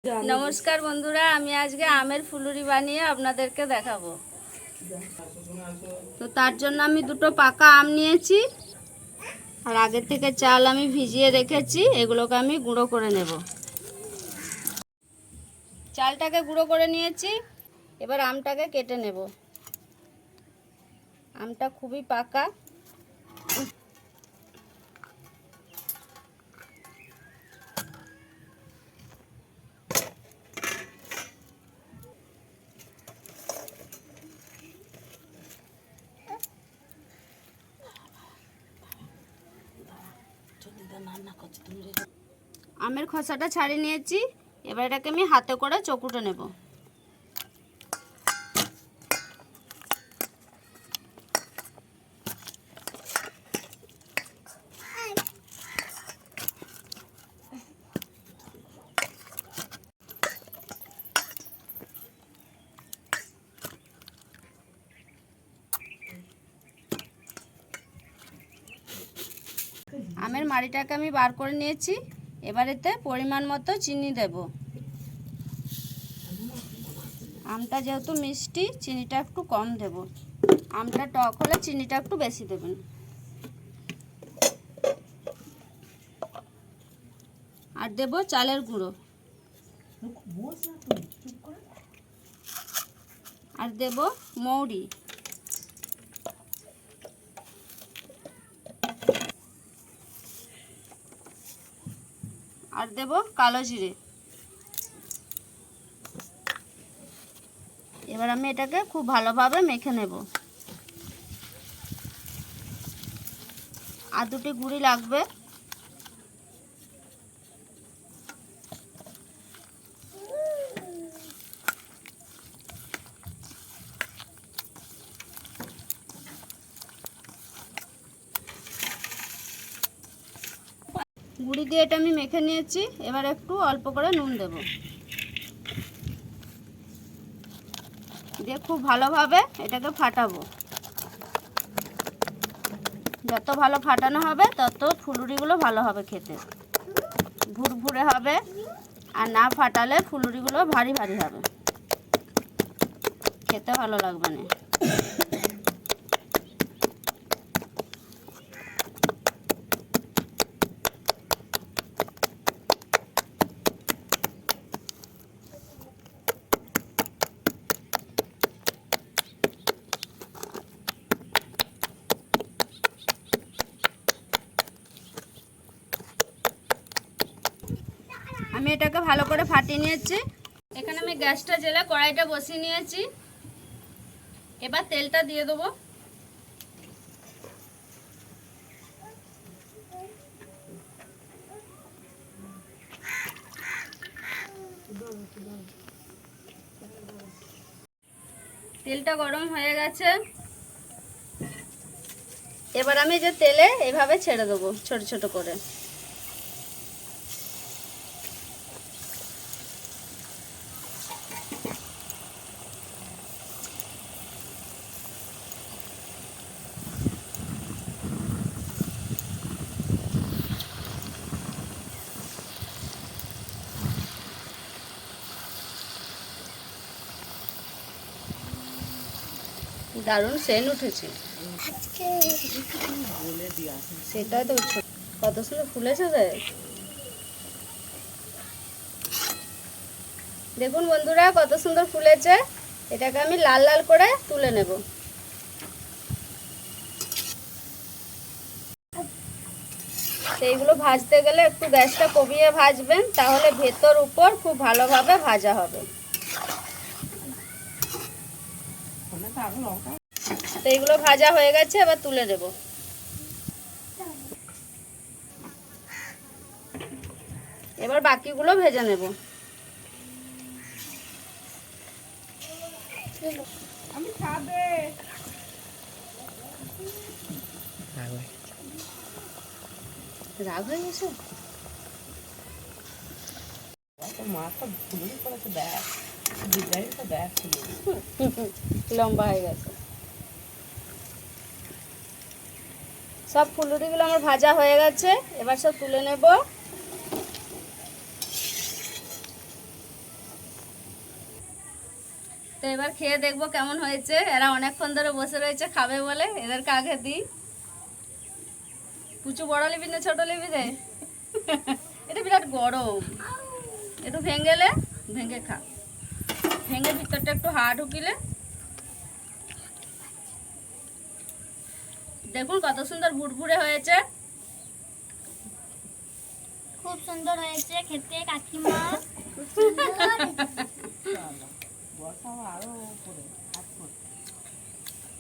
नमस्कार बंधुरा आमी आज के आमेर फुलुरी बानिये आपनादेरके देखाबो। तो तार जन्य आमी दुटो पाका आम नियेछि और आगे थेके चाल आमी भिजिए रेखेछि। एगुलोके आमी गुঁড়ো करे नेब। चालटाके गुঁড়ো करे नियेछि। एबार आमटाके केटे नेब। आमटा खूबই पाका। आमेर खसाटा छाड़िয়ে নিয়েছি। এবার এটাকে আমি হাতে করে চকুটে নেব। आमेर माड़ीटाके आमी बार करे निয়েছি। এবার এতে পরিমাণ মতো চিনি দেব। আমটা যেহেতু মিষ্টি চিনিটা একটু কম দেব। আমটা টক হলে চিনিটা একটু বেশি দেবেন। আর দেব চালের গুঁড়ো। আর দেব মৌরি। আর দেব কালো জিরে। এবার আমি এটাকে খুব ভালোভাবে মেখে নেব। আর দুটি গুঁড়ি লাগবে। গুঁড়ি দিয়ে এটা আমি মেখে নিয়েছি। এবার একটু অল্প করে নুন দেব। দিয়ে খুব ভালোভাবে এটাকে ফাটাবো। যত ভালো ফাটানো হবে তত ফুলুরিগুলো ভালো হবে খেতে। ভুরভুরে হবে। আর না ফাটালে ফুলুরিগুলো ভারী ভারী হবে। খেতে ভালো লাগবে না। আমি এটাকে ভালো করে ফাটিয়ে নিয়েছি। এখানে আমি গ্যাসটা জ্বেলে কড়াইটা বসিয়ে নিয়েছি। এবার তেলটা দিয়ে দেবো। তেলটা গরম হয়ে গেছে। এবার আমি যে তেলে এভাবে ছেড়ে দেবো ছোট ছোট করে। দারুণ সেন্ট উঠেছে। সেটাই তো কত সুন্দর ফুলেছে। দেখুন বন্ধুরা কত সুন্দর ফুলেছে। এটাকে আমি লাল লাল করে তুলে নেব। সেইগুলো ভাজতে গেলে একটু গ্যাসটা কমিয়ে ভাজবেন, তাহলে ভেতর উপর খুব ভালোভাবে ভাজা হবে। তো এইগুলো ভাজা হয়ে গেছে, এবার তুলে দেব। এবার বাকিগুলো ভেজে নেব। আমি খাবে রাগ হয়ে গেছে। লম্বা হয়ে গেছে। সব ফুলুরিগুলো আমার ভাজা হয়ে গেছে। এবার সব তুলে নেব। তো এবার খেয়ে দেখবো কেমন হয়েছে। এরা অনেকক্ষণ ধরে বসে রয়েছে খাবে বলে, এদেরকে আগে দিই। কুচু বড় লিবি না ছোট লিবি রে? এটা বিরাট গরম, একটু ভেঙে খা, ভেঙে ভিতরটা একটু হাড় ঢুকিলে। দেখুন কত সুন্দর ভুরভুরে হয়েছে, খুব সুন্দর হয়েছে খেতে কাকিমা।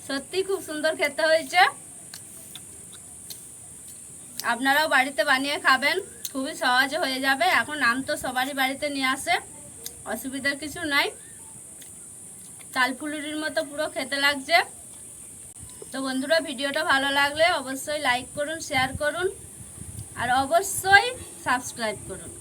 সত্যি খুব সুন্দর খেতে হয়েছে। আপনারাও বাড়িতে বানিয়ে খাবেন, খুবই সহজে হয়ে যাবে। এখন আম তো সবারই বাড়িতে নিয়ে আসে, অসুবিধার কিছু নাই। তাল ফুলুরির মতো পুরো খেতে লাগছে। তো বন্ধুরা, ভিডিওটা ভালো লাগলে অবশ্যই লাইক করুন, শেয়ার করুন আর অবশ্যই সাবস্ক্রাইব করুন।